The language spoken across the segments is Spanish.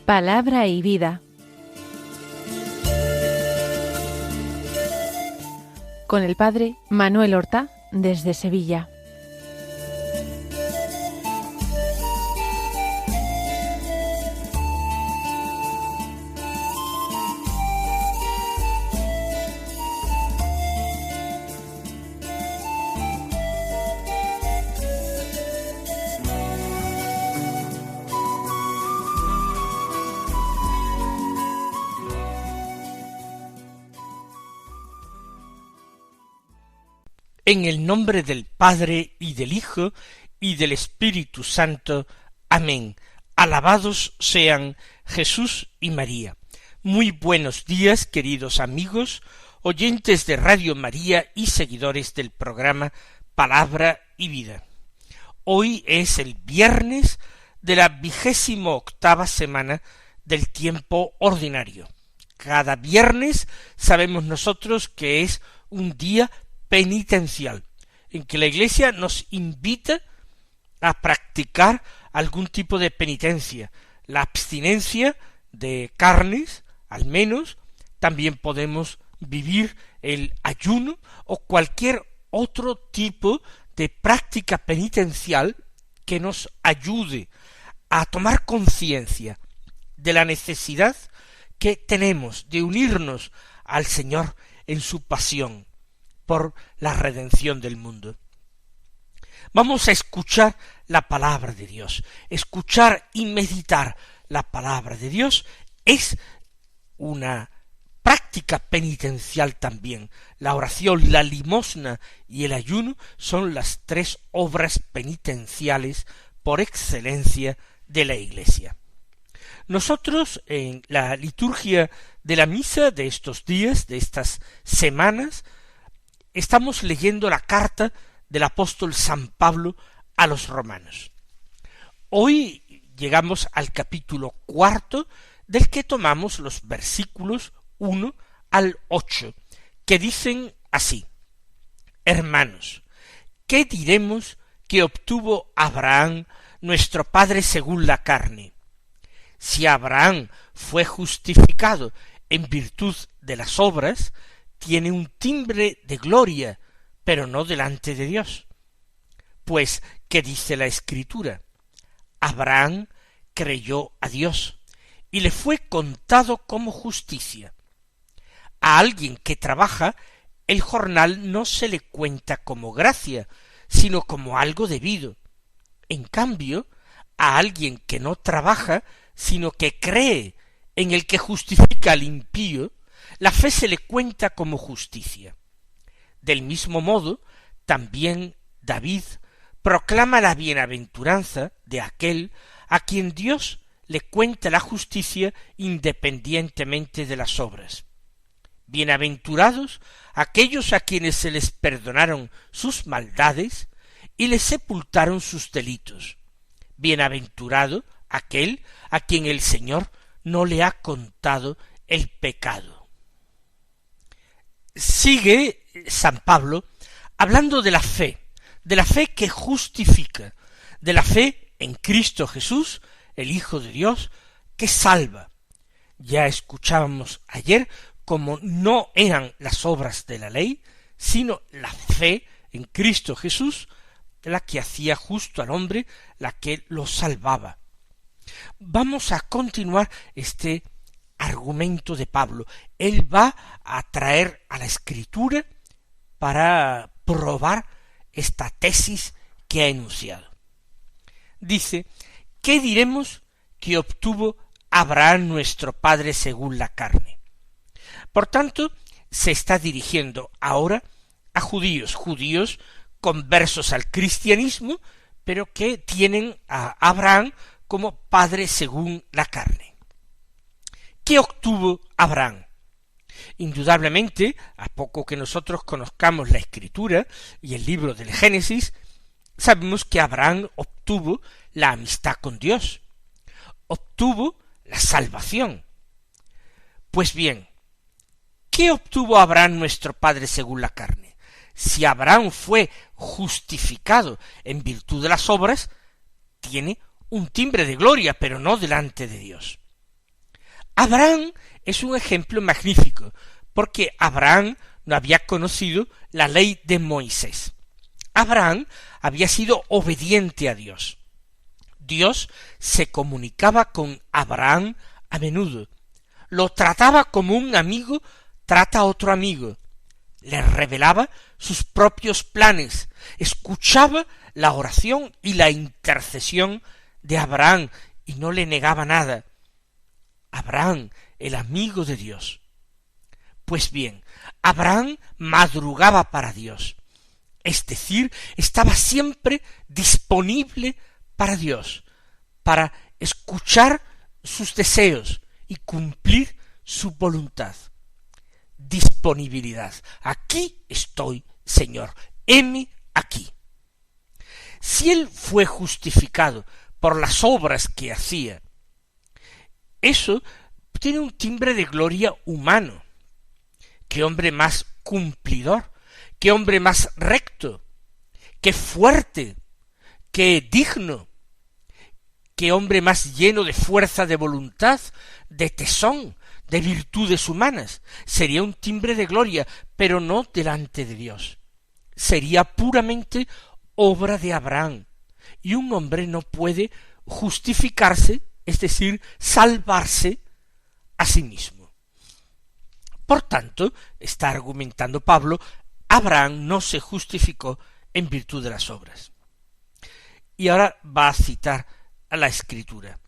Palabra y vida. Con el padre Manuel Horta, desde Sevilla. En el nombre del Padre, y del Hijo, y del Espíritu Santo. Amén. Alabados sean Jesús y María. Muy buenos días, queridos amigos, oyentes de Radio María y seguidores del programa Palabra y Vida. Hoy es el viernes de la 28ª semana del tiempo ordinario. Cada viernes sabemos nosotros que es un día penitencial, en que la Iglesia nos invita a practicar algún tipo de penitencia, la abstinencia de carnes, al menos. También podemos vivir el ayuno o cualquier otro tipo de práctica penitencial que nos ayude a tomar conciencia de la necesidad que tenemos de unirnos al Señor en su pasión por la redención del mundo. Vamos a escuchar la palabra de Dios. Escuchar y meditar la palabra de Dios es una práctica penitencial también. La oración, la limosna y el ayuno son las tres obras penitenciales por excelencia de la Iglesia. Nosotros, en la liturgia de la misa de estos días, de estas semanas, estamos leyendo la carta del apóstol San Pablo a los romanos. Hoy llegamos al capítulo 4, del que tomamos los versículos 1 al 8, que dicen así: Hermanos, ¿qué diremos que obtuvo Abraham, nuestro padre según la carne? Si Abraham fue justificado en virtud de las obras, tiene un timbre de gloria, pero no delante de Dios. Pues, ¿qué dice la Escritura? Abraham creyó a Dios, y le fue contado como justicia. A alguien que trabaja, el jornal no se le cuenta como gracia, sino como algo debido. En cambio, a alguien que no trabaja, sino que cree en el que justifica al impío, la fe se le cuenta como justicia. Del mismo modo, también David proclama la bienaventuranza de aquel a quien Dios le cuenta la justicia independientemente de las obras. Bienaventurados aquellos a quienes se les perdonaron sus maldades y les sepultaron sus delitos. Bienaventurado aquel a quien el Señor no le ha contado el pecado. Sigue San Pablo hablando de la fe que justifica, de la fe en Cristo Jesús, el Hijo de Dios, que salva. Ya escuchábamos ayer cómo no eran las obras de la ley, sino la fe en Cristo Jesús, la que hacía justo al hombre, la que lo salvaba. Vamos a continuar este argumento de Pablo. Él va a traer a la Escritura para probar esta tesis que ha enunciado. Dice: ¿qué diremos que obtuvo Abraham nuestro padre según la carne? Por tanto, se está dirigiendo ahora a judíos conversos al cristianismo, pero que tienen a Abraham como padre según la carne. ¿Qué obtuvo Abraham? Indudablemente, a poco que nosotros conozcamos la Escritura y el libro del Génesis, sabemos que Abraham obtuvo la amistad con Dios, obtuvo la salvación. Pues bien, ¿qué obtuvo Abraham nuestro padre según la carne? Si Abraham fue justificado en virtud de las obras, tiene un timbre de gloria, pero no delante de Dios. Abraham es un ejemplo magnífico, porque Abraham no había conocido la ley de Moisés. Abraham había sido obediente a Dios. Dios se comunicaba con Abraham a menudo. Lo trataba como un amigo trata a otro amigo. Le revelaba sus propios planes. Escuchaba la oración y la intercesión de Abraham y no le negaba nada. Abraham, el amigo de Dios. Pues bien, Abraham madrugaba para Dios. Es decir, estaba siempre disponible para Dios, para escuchar sus deseos y cumplir su voluntad. Disponibilidad. Aquí estoy, Señor. Heme aquí. Si él fue justificado por las obras que hacía, eso tiene un timbre de gloria humano. Qué hombre más cumplidor, qué hombre más recto, qué fuerte, qué digno, qué hombre más lleno de fuerza de voluntad, de tesón, de virtudes humanas. Sería un timbre de gloria, pero no delante de Dios. Sería puramente obra de Abraham. Y un hombre no puede justificarse, es decir, salvarse a sí mismo. Por tanto, está argumentando Pablo, Abraham no se justificó en virtud de las obras. Y ahora va a citar a la Escritura.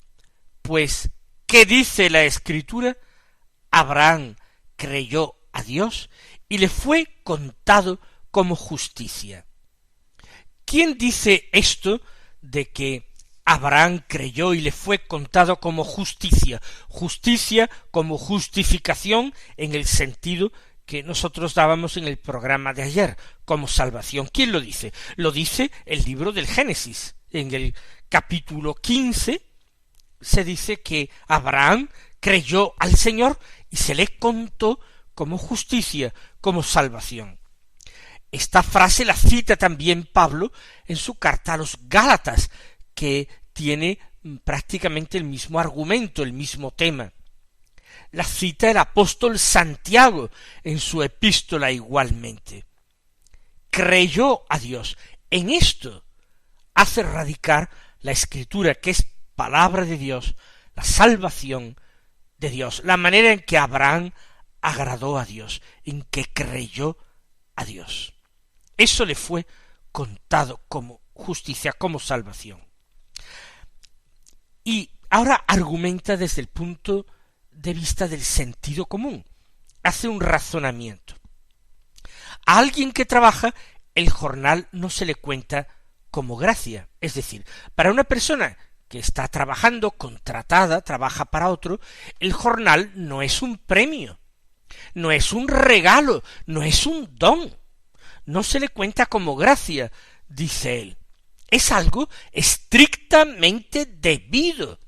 Pues, ¿qué dice la Escritura? Abraham creyó a Dios y le fue contado como justicia. ¿Quién dice esto de que Abraham creyó y le fue contado como justicia? Justicia como justificación en el sentido que nosotros dábamos en el programa de ayer, como salvación. ¿Quién lo dice? Lo dice el libro del Génesis. En el capítulo 15 se dice que Abraham creyó al Señor y se le contó como justicia, como salvación. Esta frase la cita también Pablo en su carta a los Gálatas, que tiene prácticamente el mismo argumento, el mismo tema. La cita el apóstol Santiago en su epístola igualmente. Creyó a Dios. En esto hace radicar la Escritura, que es palabra de Dios, la salvación de Dios, la manera en que Abraham agradó a Dios, en que creyó a Dios. Eso le fue contado como justicia, como salvación. Y ahora argumenta desde el punto de vista del sentido común. Hace un razonamiento. A alguien que trabaja, el jornal no se le cuenta como gracia. Es decir, para una persona que está trabajando, contratada, trabaja para otro, el jornal no es un premio, no es un regalo, no es un don. No se le cuenta como gracia, dice él. Es algo estrictamente debido.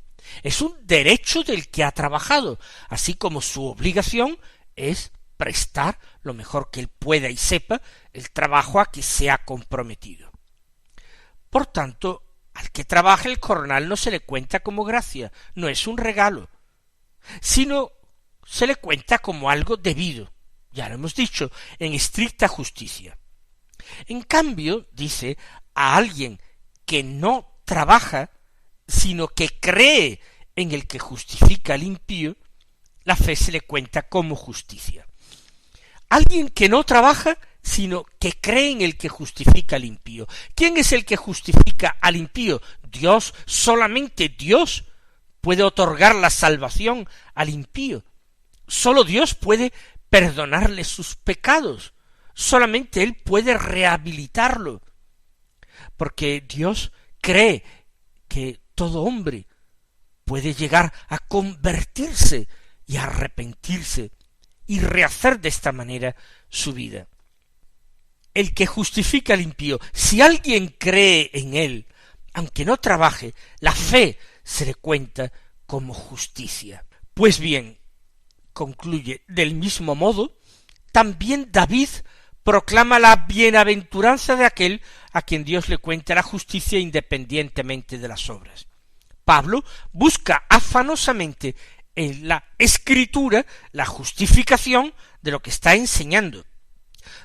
Es un derecho del que ha trabajado, así como su obligación es prestar lo mejor que él pueda y sepa el trabajo a que se ha comprometido. Por tanto, al que trabaja el jornal no se le cuenta como gracia, no es un regalo, sino se le cuenta como algo debido, ya lo hemos dicho, en estricta justicia. En cambio, dice, a alguien que no trabaja, sino que cree en el que justifica al impío, la fe se le cuenta como justicia. Alguien que no trabaja, sino que cree en el que justifica al impío. ¿Quién es el que justifica al impío? Dios, solamente Dios puede otorgar la salvación al impío. Solo Dios puede perdonarle sus pecados. Solamente Él puede rehabilitarlo. Porque Dios cree que todo hombre puede llegar a convertirse y a arrepentirse y rehacer de esta manera su vida. El que justifica al impío, si alguien cree en él, aunque no trabaje, la fe se le cuenta como justicia. Pues bien, concluye, del mismo modo, también David proclama la bienaventuranza de aquel a quien Dios le cuenta la justicia independientemente de las obras. Pablo busca afanosamente en la Escritura la justificación de lo que está enseñando,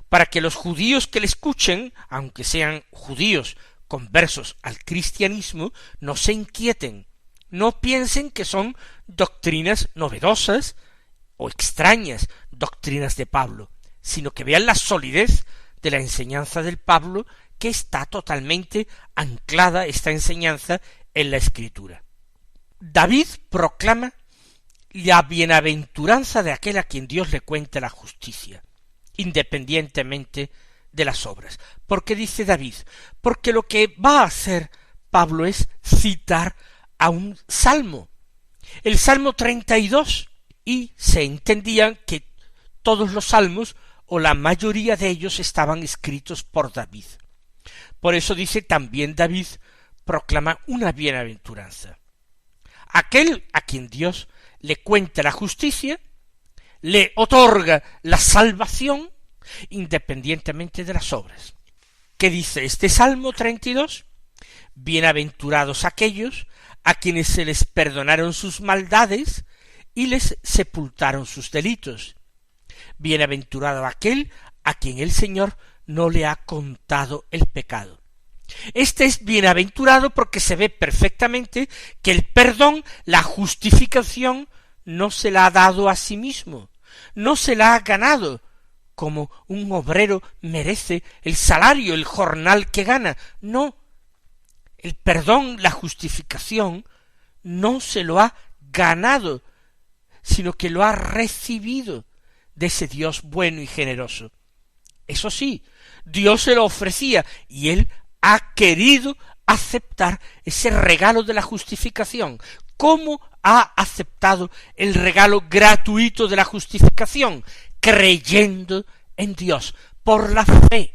para que los judíos que le escuchen, aunque sean judíos conversos al cristianismo, no se inquieten, no piensen que son doctrinas novedosas o extrañas doctrinas de Pablo, sino que vean la solidez de la enseñanza del Pablo, que está totalmente anclada esta enseñanza en la Escritura. David proclama la bienaventuranza de aquel a quien Dios le cuenta la justicia, independientemente de las obras. ¿Por qué dice David? Porque lo que va a hacer Pablo es citar a un salmo, el Salmo 32, y se entendían que todos los salmos, o la mayoría de ellos, estaban escritos por David. Por eso dice también David proclama una bienaventuranza. Aquel a quien Dios le cuenta la justicia, le otorga la salvación independientemente de las obras. ¿Qué dice este Salmo 32? Bienaventurados aquellos a quienes se les perdonaron sus maldades y les sepultaron sus delitos. Bienaventurado aquel a quien el Señor no le ha contado el pecado. Este es bienaventurado porque se ve perfectamente que el perdón, la justificación, no se la ha dado a sí mismo, no se la ha ganado, como un obrero merece el salario, el jornal que gana. No, el perdón, la justificación, no se lo ha ganado, sino que lo ha recibido de ese Dios bueno y generoso. Eso sí, Dios se lo ofrecía y él ha querido aceptar ese regalo de la justificación. ¿Cómo ha aceptado el regalo gratuito de la justificación? Creyendo en Dios, por la fe.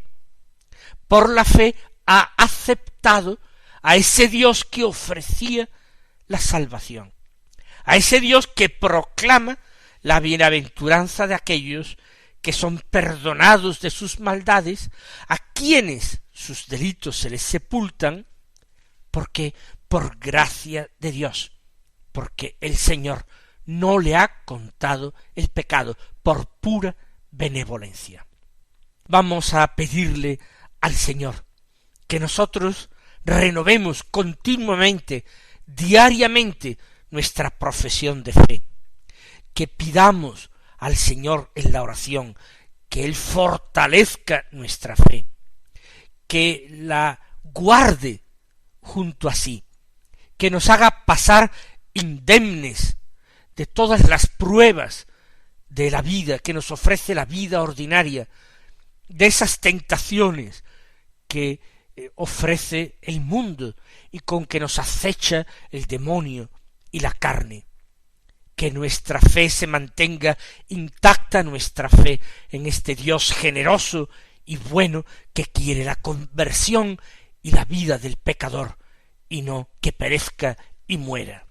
Por la fe ha aceptado a ese Dios que ofrecía la salvación, a ese Dios que proclama la bienaventuranza de aquellos que son perdonados de sus maldades, a quienes sus delitos se les sepultan, porque por gracia de Dios, porque el Señor no le ha contado el pecado, por pura benevolencia. Vamos a pedirle al Señor que nosotros renovemos continuamente, diariamente, nuestra profesión de fe, que pidamos al Señor en la oración que Él fortalezca nuestra fe, que la guarde junto a sí, que nos haga pasar indemnes de todas las pruebas de la vida que nos ofrece la vida ordinaria, de esas tentaciones que ofrece el mundo y con que nos acecha el demonio y la carne. Que nuestra fe se mantenga intacta, nuestra fe en este Dios generoso y bueno que quiere la conversión y la vida del pecador, y no que perezca y muera.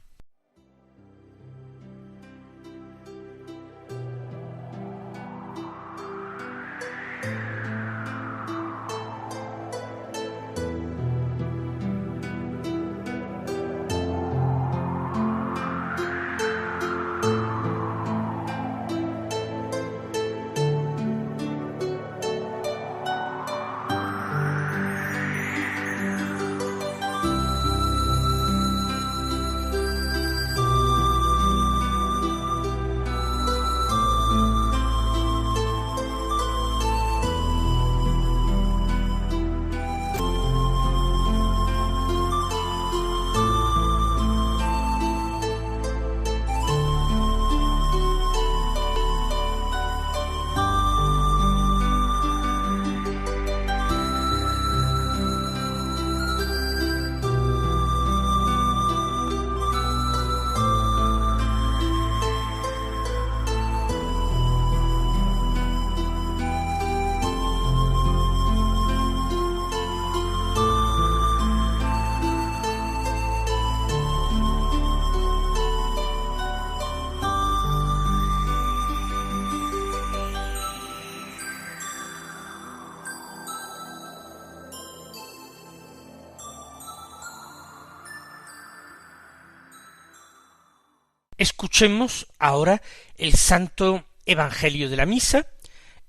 Escuchemos ahora el Santo Evangelio de la Misa,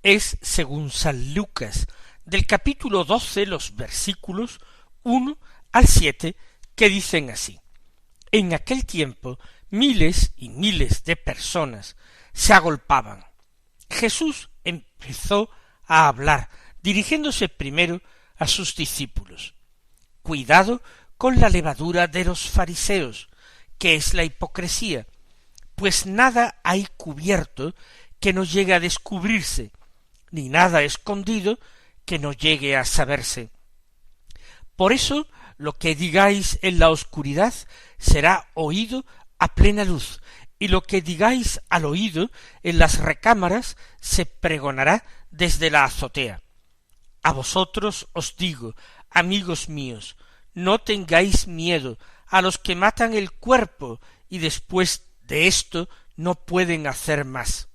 es según San Lucas, del capítulo 12, los versículos 1 al 7, que dicen así: En aquel tiempo miles y miles de personas se agolpaban. Jesús empezó a hablar, dirigiéndose primero a sus discípulos. Cuidado con la levadura de los fariseos, que es la hipocresía, pues nada hay cubierto que no llegue a descubrirse, ni nada escondido que no llegue a saberse. Por eso lo que digáis en la oscuridad será oído a plena luz, y lo que digáis al oído en las recámaras se pregonará desde la azotea. A vosotros os digo, amigos míos, no tengáis miedo a los que matan el cuerpo y después de esto no pueden hacer más.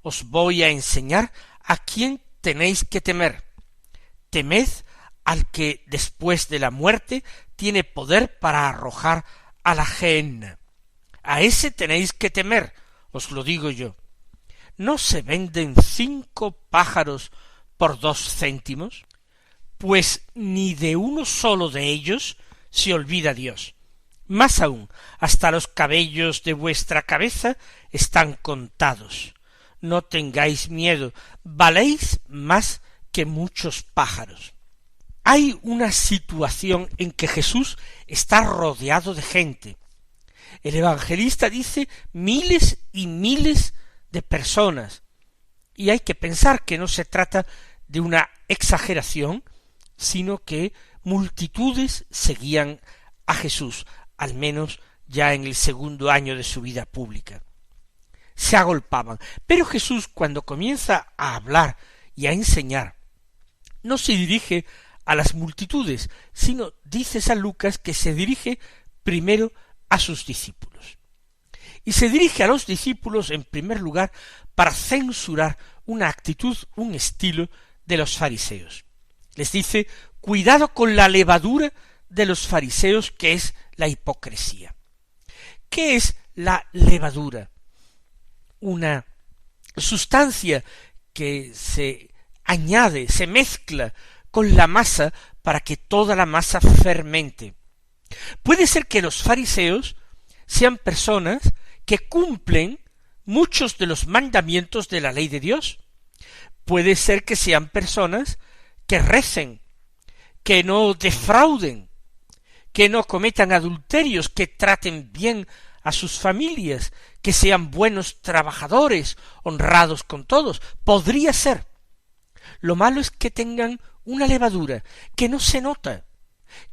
Os voy a enseñar a quién tenéis que temer. Temed al que después de la muerte tiene poder para arrojar a la gehenna. A ese tenéis que temer, os lo digo yo. ¿No se venden 5 pájaros por 2 céntimos? Pues ni de uno solo de ellos se olvida Dios. Más aún, hasta los cabellos de vuestra cabeza están contados. No tengáis miedo, valéis más que muchos pájaros. Hay una situación en que Jesús está rodeado de gente. El evangelista dice miles y miles de personas, y hay que pensar que no se trata de una exageración, sino que multitudes seguían a Jesús, al menos ya en el segundo año de su vida pública. Se agolpaban, pero Jesús, cuando comienza a hablar y a enseñar, no se dirige a las multitudes, sino, dice San Lucas, que se dirige primero a sus discípulos. Y se dirige a los discípulos en primer lugar para censurar una actitud, un estilo de los fariseos. Les dice, cuidado con la levadura de los fariseos, que es la hipocresía. ¿Qué es la levadura? Una sustancia que se añade, se mezcla con la masa para que toda la masa fermente. Puede ser que los fariseos sean personas que cumplen muchos de los mandamientos de la ley de Dios. Puede ser que sean personas que recen, que no defrauden, que no cometan adulterios, que traten bien a sus familias, que sean buenos trabajadores, honrados con todos. Podría ser. Lo malo es que tengan una levadura que no se nota,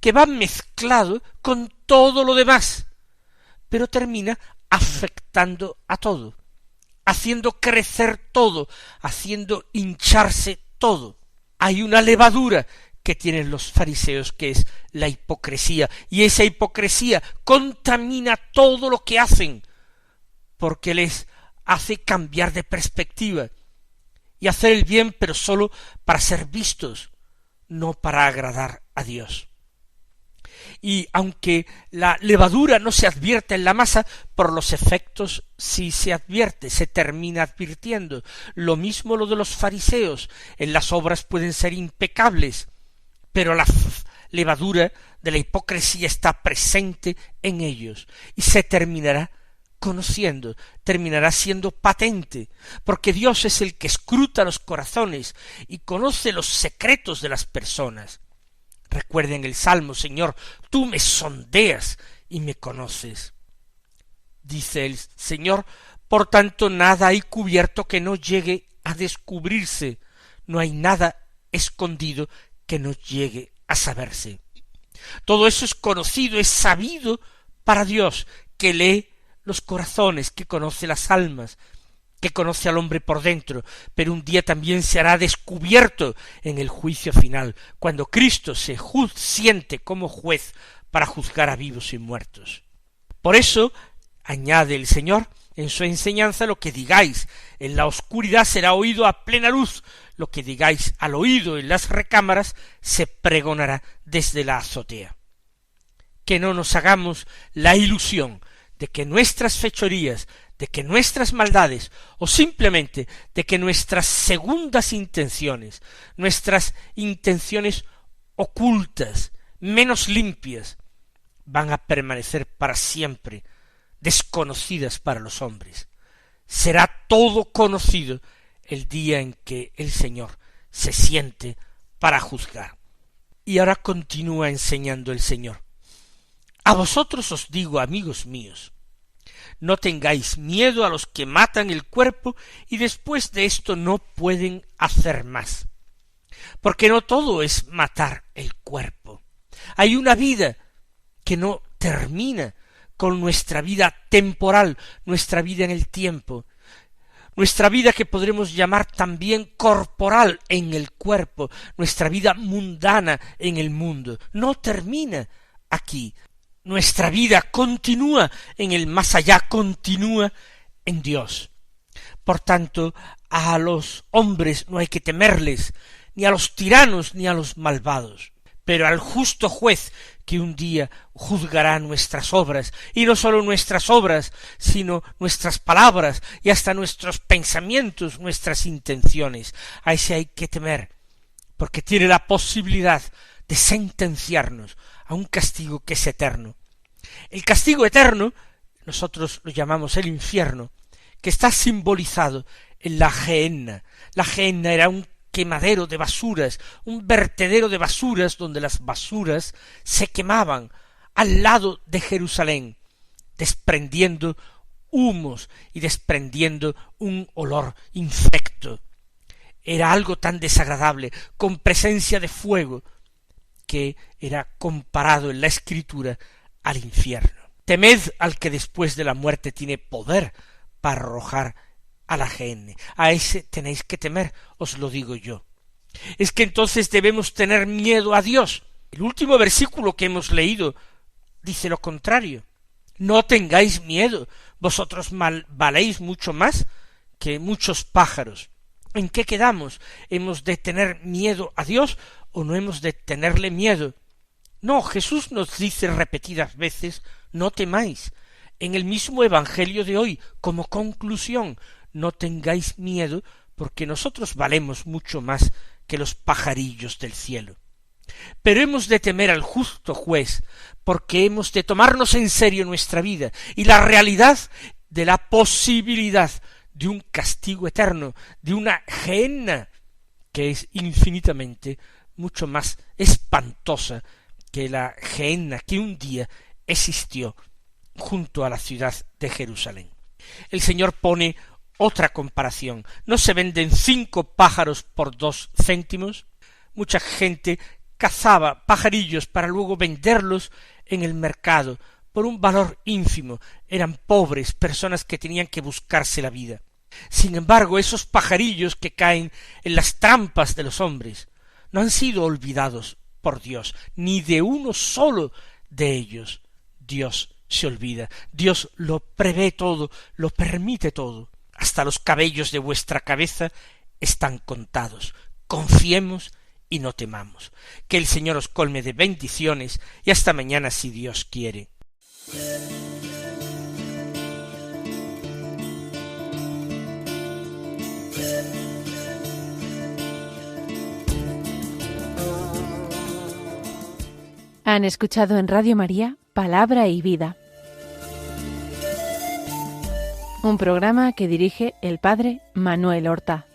que va mezclado con todo lo demás, pero termina afectando a todo, haciendo crecer todo, haciendo hincharse todo. Hay una levadura que tienen los fariseos, que es la hipocresía, y esa hipocresía contamina todo lo que hacen, porque les hace cambiar de perspectiva y hacer el bien, pero sólo para ser vistos, no para agradar a Dios. Y aunque la levadura no se advierte en la masa, por los efectos sí se advierte, se termina advirtiendo. Lo mismo lo de los fariseos, en las obras pueden ser impecables, pero la levadura de la hipocresía está presente en ellos, y se terminará conociendo, terminará siendo patente, porque Dios es el que escruta los corazones y conoce los secretos de las personas. Recuerden el Salmo, Señor, tú me sondeas y me conoces. Dice el Señor, por tanto nada hay cubierto que no llegue a descubrirse, no hay nada escondido que no llegue a saberse. Todo eso es conocido, es sabido para Dios, que lee los corazones, que conoce las almas, que conoce al hombre por dentro, pero un día también se hará descubierto en el juicio final, cuando Cristo se siente como juez para juzgar a vivos y muertos. Por eso, añade el Señor en su enseñanza, lo que digáis en la oscuridad será oído a plena luz, lo que digáis al oído en las recámaras se pregonará desde la azotea. Que no nos hagamos la ilusión de que nuestras fechorías, de que nuestras maldades, o simplemente de que nuestras segundas intenciones, nuestras intenciones ocultas, menos limpias, van a permanecer para siempre desconocidas para los hombres. Será todo conocido el día en que el Señor se siente para juzgar. Y ahora continúa enseñando el Señor. A vosotros os digo, amigos míos, no tengáis miedo a los que matan el cuerpo y después de esto no pueden hacer más. Porque no todo es matar el cuerpo. Hay una vida que no termina con nuestra vida temporal, nuestra vida en el tiempo, nuestra vida que podremos llamar también corporal en el cuerpo, nuestra vida mundana en el mundo. No termina aquí. Nuestra vida continúa en el más allá, continúa en Dios. Por tanto, a los hombres no hay que temerles, ni a los tiranos ni a los malvados, pero al justo juez que un día juzgará nuestras obras, y no sólo nuestras obras, sino nuestras palabras y hasta nuestros pensamientos, nuestras intenciones. A ese hay que temer, porque tiene la posibilidad de sentenciarnos a un castigo que es eterno. El castigo eterno, nosotros lo llamamos el infierno, que está simbolizado en la Gehenna. La Gehenna era un quemadero de basuras, un vertedero de basuras donde las basuras se quemaban al lado de Jerusalén, desprendiendo humos y desprendiendo un olor infecto. Era algo tan desagradable, con presencia de fuego, que era comparado en la Escritura al infierno. Temed al que después de la muerte tiene poder para arrojar a la Gehenna. A ese tenéis que temer, os lo digo yo. Es que entonces debemos tener miedo a Dios. El último versículo que hemos leído dice lo contrario. No tengáis miedo, vosotros valéis mucho más que muchos pájaros. ¿En qué quedamos? ¿Hemos de tener miedo a Dios o no hemos de tenerle miedo? No, Jesús nos dice repetidas veces, no temáis. En el mismo Evangelio de hoy, como conclusión, no tengáis miedo, porque nosotros valemos mucho más que los pajarillos del cielo. Pero hemos de temer al justo juez, porque hemos de tomarnos en serio nuestra vida y la realidad de la posibilidad de un castigo eterno, de una Gehenna que es infinitamente mucho más espantosa que la Gehenna que un día existió junto a la ciudad de Jerusalén. El Señor pone otra comparación. ¿No se venden 5 pájaros por 2 céntimos? Mucha gente cazaba pajarillos para luego venderlos en el mercado por un valor ínfimo. Eran pobres, personas que tenían que buscarse la vida. Sin embargo, esos pajarillos que caen en las trampas de los hombres no han sido olvidados por Dios, ni de uno solo de ellos Dios se olvida. Dios lo prevé todo, lo permite todo. Hasta los cabellos de vuestra cabeza están contados. Confiemos y no temamos. Que el Señor os colme de bendiciones y hasta mañana si Dios quiere. Han escuchado en Radio María Palabra y Vida, un programa que dirige el Padre Manuel Horta.